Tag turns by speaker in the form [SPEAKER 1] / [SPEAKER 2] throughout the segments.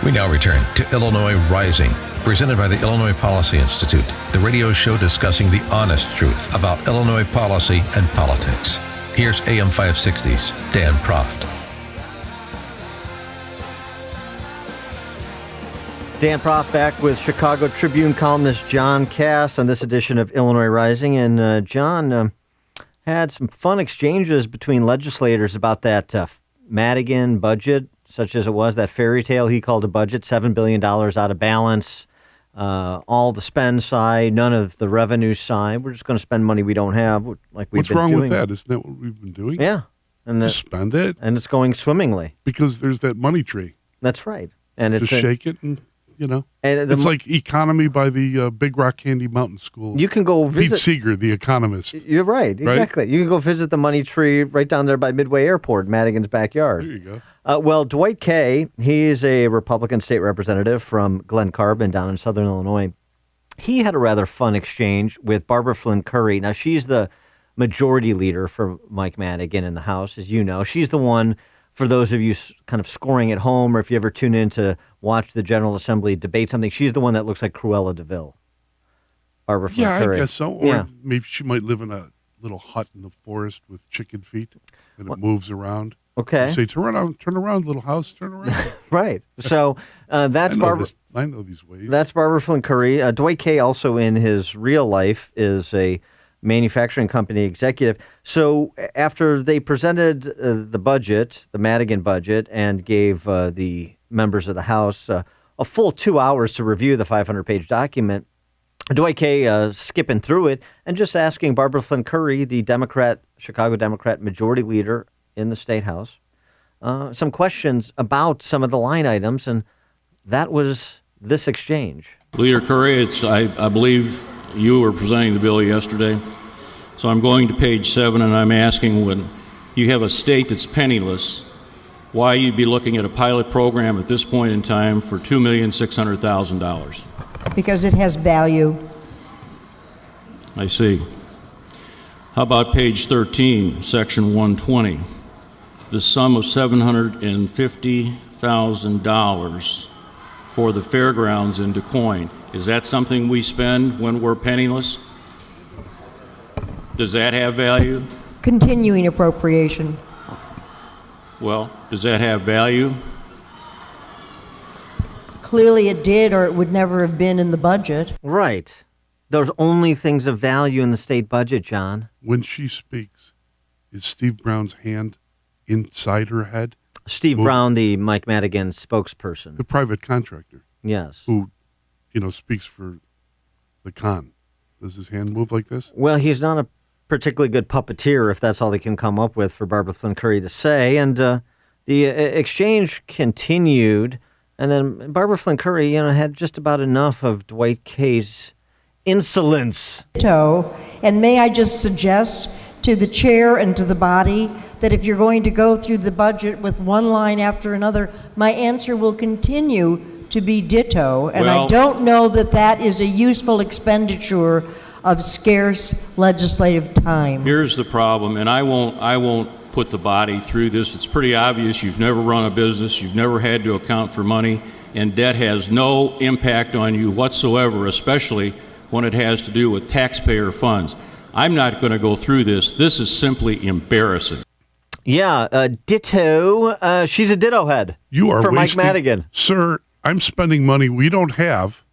[SPEAKER 1] We now return to Illinois Rising, presented by the Illinois Policy Institute, the radio show discussing the honest truth about Illinois policy and politics. Here's AM 560's Dan Proft.
[SPEAKER 2] Dan Proft back with Chicago Tribune columnist John Kass on this edition of Illinois Rising. And John had some fun exchanges between legislators about that Madigan budget, such as it was, that fairy tale he called a budget, $7 billion out of balance, all the spend side, none of the revenue side. We're just going to spend money we don't have, like we've been doing.
[SPEAKER 3] What's wrong with that? Isn't that what we've been doing?
[SPEAKER 2] Yeah. And
[SPEAKER 3] just spend it.
[SPEAKER 2] And it's going swimmingly.
[SPEAKER 3] Because there's that money tree.
[SPEAKER 2] That's right. And
[SPEAKER 3] just shake it and, you know.
[SPEAKER 2] And
[SPEAKER 3] it's like economy by the Big Rock Candy Mountain School.
[SPEAKER 2] You can go visit.
[SPEAKER 3] Pete Seeger, the economist.
[SPEAKER 2] You're right. Exactly. Right? You can go visit the money tree right down there by Midway Airport, Madigan's backyard.
[SPEAKER 3] There you go.
[SPEAKER 2] Well, Dwight Kay, he's a Republican state representative from Glen Carbon down in southern Illinois. He had a rather fun exchange with Barbara Flynn Curry. Now, she's the majority leader for Mike Madigan in the House, as you know. She's the one, for those of you kind of scoring at home, or if you ever tune in to watch the General Assembly debate something, she's the one that looks like Cruella de Vil. Barbara Flynn Curry.
[SPEAKER 3] Yeah, I guess so. Or maybe she might live in a little hut in the forest with chicken feet, and it moves around.
[SPEAKER 2] Okay.
[SPEAKER 3] You say, turn around, little house, turn around.
[SPEAKER 2] Right. So that's Barbara.
[SPEAKER 3] I know these ways.
[SPEAKER 2] That's Barbara Flynn Curry. Dwight Kay also in his real life is a manufacturing company executive. So after they presented the budget, the Madigan budget, and gave the members of the House a full 2 hours to review the 500-page document, Dwight Kay skipping through it and just asking Barbara Flynn Curry, the Chicago Democrat majority leader in the State House, some questions about some of the line items, and that was this exchange.
[SPEAKER 4] Leader Curry, I believe you were presenting the bill yesterday, so I'm going to page 7, and I'm asking, when you have a state that's penniless, why you'd be looking at a pilot program at this point in time for $2,600,000.
[SPEAKER 5] Because it has value.
[SPEAKER 4] I see. How about page 13, section 120? The sum of $750,000 for the fairgrounds in Du Quoin. Is that something we spend when we're penniless? Does that have value?
[SPEAKER 5] Continuing appropriation.
[SPEAKER 4] Well, does that have value?
[SPEAKER 5] Clearly it did, or it would never have been in the budget.
[SPEAKER 2] Right. There's only things of value in the state budget, John.
[SPEAKER 3] When she speaks, is Steve Brown's hand inside her head?
[SPEAKER 2] Steve Brown, the Mike Madigan spokesperson.
[SPEAKER 3] The private contractor.
[SPEAKER 2] Yes.
[SPEAKER 3] Who, speaks for the con. Does his hand move like this?
[SPEAKER 2] Well, he's not a particularly good puppeteer, if that's all they can come up with for Barbara Flynn Curry to say. And the exchange continued, and then Barbara Flynn Curry, had just about enough of Dwight Kay's insolence.
[SPEAKER 5] And may I just suggest to the chair and to the body that if you're going to go through the budget with one line after another, my answer will continue to be ditto. And I don't know that is a useful expenditure of scarce legislative time.
[SPEAKER 4] Here's the problem, and I won't put the body through this. It's pretty obvious you've never run a business, you've never had to account for money, and debt has no impact on you whatsoever, especially when it has to do with taxpayer funds. I'm not going to go through this. This is simply embarrassing.
[SPEAKER 2] Yeah, ditto. She's a ditto head.
[SPEAKER 3] You are
[SPEAKER 2] for
[SPEAKER 3] wasting,
[SPEAKER 2] Mike Madigan.
[SPEAKER 3] Sir, I'm spending money we don't have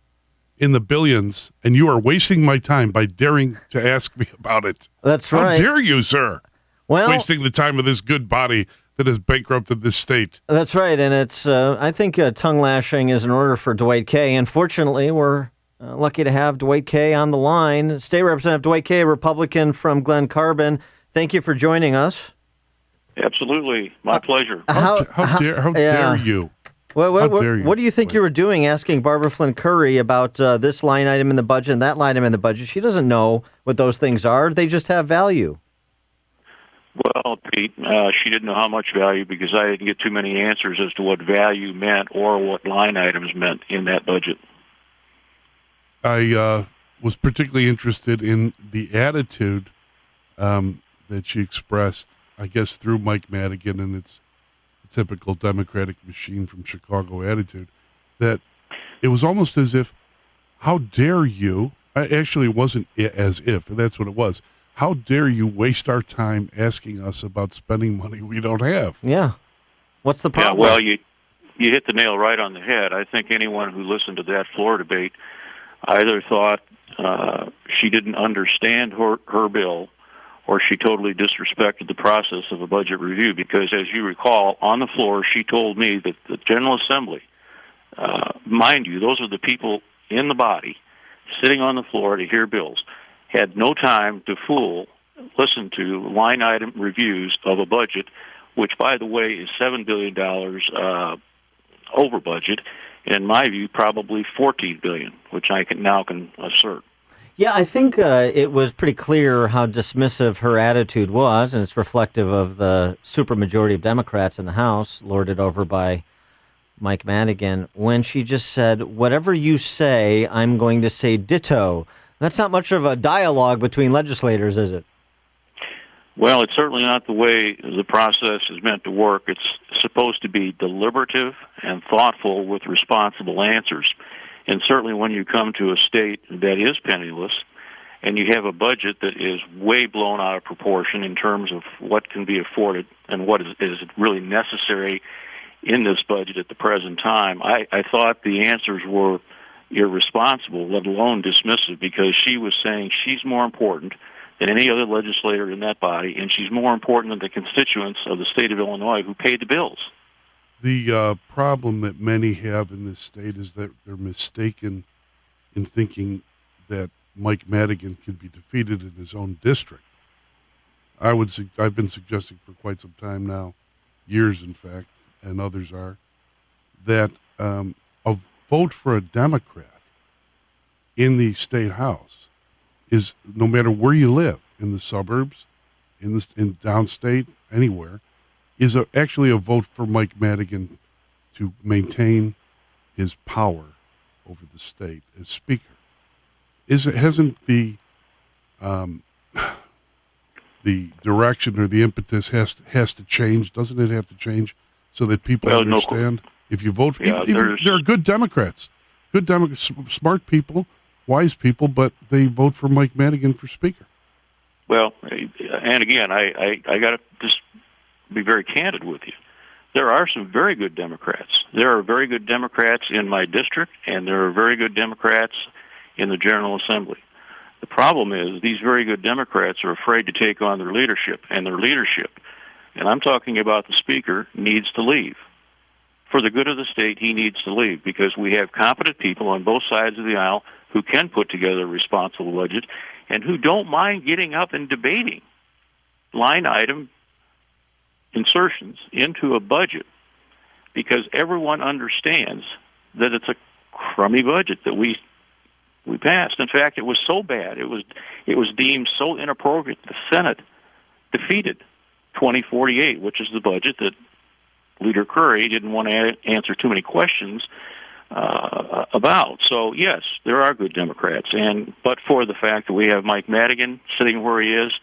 [SPEAKER 3] in the billions, and you are wasting my time by daring to ask me about it.
[SPEAKER 2] That's right.
[SPEAKER 3] How dare you, sir?
[SPEAKER 2] Well,
[SPEAKER 3] wasting the time of this good body that has bankrupted this state.
[SPEAKER 2] That's right, and it's, I think tongue lashing is in order for Dwight Kay. Unfortunately, we're lucky to have Dwight Kay on the line. State Representative Dwight Kay, Republican from Glen Carbon. Thank you for joining us.
[SPEAKER 6] Absolutely. My pleasure.
[SPEAKER 3] How dare you?
[SPEAKER 2] What do you think you were doing asking Barbara Flynn Curry about this line item in the budget and that line item in the budget? She doesn't know what those things are. They just have value.
[SPEAKER 6] Well, Pete, she didn't know how much value because I didn't get too many answers as to what value meant or what line items meant in that budget.
[SPEAKER 3] I was particularly interested in the attitude that she expressed, I guess, through Mike Madigan and its typical Democratic machine from Chicago attitude that it was almost as if, how dare you? Actually, it wasn't as if, that's what it was. How dare you waste our time asking us about spending money we don't have?
[SPEAKER 2] Yeah. What's the
[SPEAKER 6] Yeah,
[SPEAKER 2] problem?
[SPEAKER 6] well, you hit the nail right on the head. I think anyone who listened to that floor debate either thought she didn't understand her bill, or she totally disrespected the process of a budget review, because as you recall, on the floor, she told me that the General Assembly, mind you, those are the people in the body sitting on the floor to hear bills, had no time to listen to line item reviews of a budget, which, by the way, is $7 billion over budget, and in my view, probably $14 billion, which I can assert.
[SPEAKER 2] Yeah, I think it was pretty clear how dismissive her attitude was, and it's reflective of the supermajority of Democrats in the House, lorded over by Mike Madigan, when she just said, whatever you say, I'm going to say ditto. That's not much of a dialogue between legislators, is it?
[SPEAKER 6] Well, it's certainly not the way the process is meant to work. It's supposed to be deliberative and thoughtful with responsible answers. And certainly when you come to a state that is penniless and you have a budget that is way blown out of proportion in terms of what can be afforded and what is really necessary in this budget at the present time, I thought the answers were irresponsible, let alone dismissive, because she was saying she's more important than any other legislator in that body, and she's more important than the constituents of the state of Illinois who paid the bills.
[SPEAKER 3] The problem that many have in this state is that they're mistaken in thinking that Mike Madigan can be defeated in his own district. I've been suggesting for quite some time now, years in fact, and others are, that a vote for a Democrat in the state house is, no matter where you live, in the suburbs, in downstate, anywhere, is actually a vote for Mike Madigan to maintain his power over the state as Speaker. Hasn't the direction or the impetus has to change? Doesn't it have to change so that people understand? If you vote for, even there are good Democrats, smart people, wise people, but they vote for Mike Madigan for Speaker.
[SPEAKER 6] Well, and again, I got to just be very candid with you. There are some very good Democrats. There are very good Democrats in my district, and there are very good Democrats in the General Assembly. The problem is these very good Democrats are afraid to take on their leadership, and I'm talking about the Speaker, needs to leave. For the good of the state, he needs to leave, because we have competent people on both sides of the aisle who can put together a responsible budget and who don't mind getting up and debating line item insertions into a budget, because everyone understands that it's a crummy budget that we passed. In fact, it was so bad, it was deemed so inappropriate, the Senate defeated 2048, which is the budget that Leader Curry didn't want to answer too many questions about. So yes, there are good Democrats, but for the fact that we have Mike Madigan sitting where he is,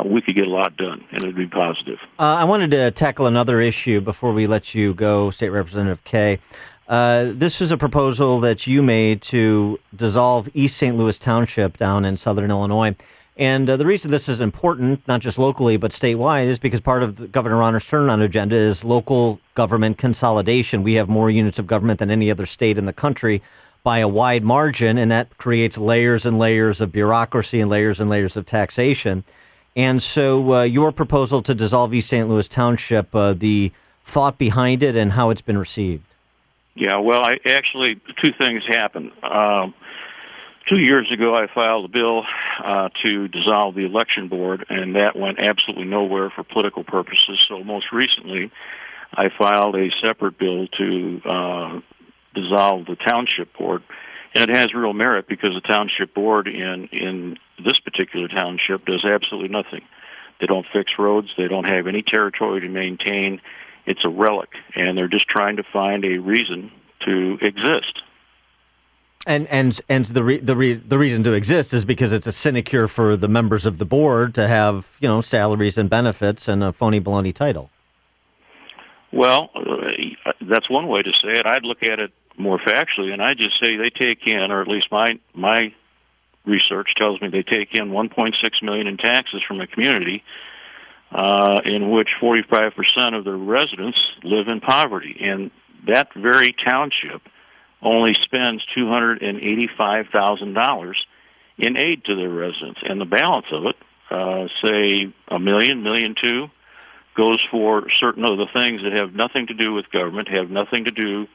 [SPEAKER 6] we could get a lot done, and it would be positive.
[SPEAKER 2] I wanted to tackle another issue before we let you go, State Representative Kaye. This is a proposal that you made to dissolve East St. Louis Township down in southern Illinois. And the reason this is important, not just locally, but statewide, is because part of Governor Rauner's turnaround agenda is local government consolidation. We have more units of government than any other state in the country by a wide margin, and that creates layers and layers of bureaucracy and layers of taxation. And so your proposal to dissolve East St. Louis Township, the thought behind it and how it's been received.
[SPEAKER 6] Yeah, well, two things happened. 2 years ago, I filed a bill to dissolve the election board, and that went absolutely nowhere for political purposes. So most recently, I filed a separate bill to dissolve the township board. And it has real merit, because the township board in this particular township does absolutely nothing. They don't fix roads. They don't have any territory to maintain. It's a relic, and they're just trying to find a reason to exist.
[SPEAKER 2] And the reason to exist is because it's a sinecure for the members of the board to have, salaries and benefits and a phony baloney title.
[SPEAKER 6] Well, that's one way to say it. I'd look at it more factually, and I just say they take in, or at least my research tells me they take in $1.6 million in taxes from a community in which 45% of the residents live in poverty, and that very township only spends $285,000 in aid to their residents, and the balance of it, say $1 million, $1.2 million, goes for certain other things that have nothing to do with government, have nothing to do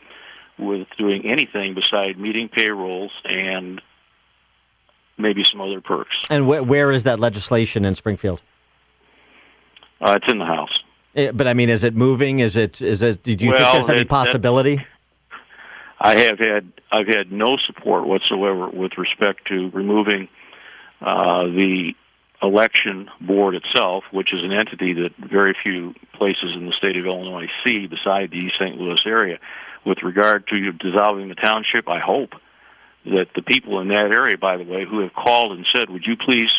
[SPEAKER 6] with doing anything beside meeting payrolls and maybe some other perks.
[SPEAKER 2] And where is that legislation in Springfield?
[SPEAKER 6] It's in the House.
[SPEAKER 2] But I mean, is it moving? Did you think there's any possibility?
[SPEAKER 6] I've had no support whatsoever with respect to removing the election board itself, which is an entity that very few places in the state of Illinois see beside the East St. Louis area. With regard to dissolving the township, I hope that the people in that area, by the way, who have called and said, would you please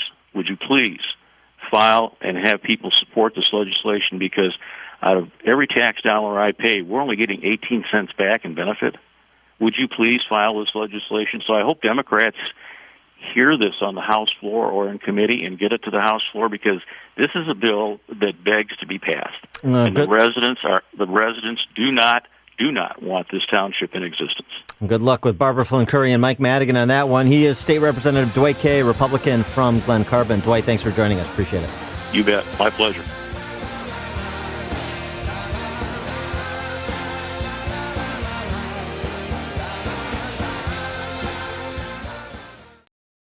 [SPEAKER 6] file and have people support this legislation, because out of every tax dollar I pay, we're only getting 18 cents back in benefit. Would you please file this legislation? So I hope Democrats hear this on the House floor or in committee and get it to the House floor, because this is a bill that begs to be passed. And the residents do not want this township in existence.
[SPEAKER 2] Good luck with Barbara Flynn Curry and Mike Madigan on that one. He is State Representative Dwight Kay, Republican from Glen Carbon. Dwight, thanks for joining us. Appreciate it.
[SPEAKER 6] You bet. My pleasure.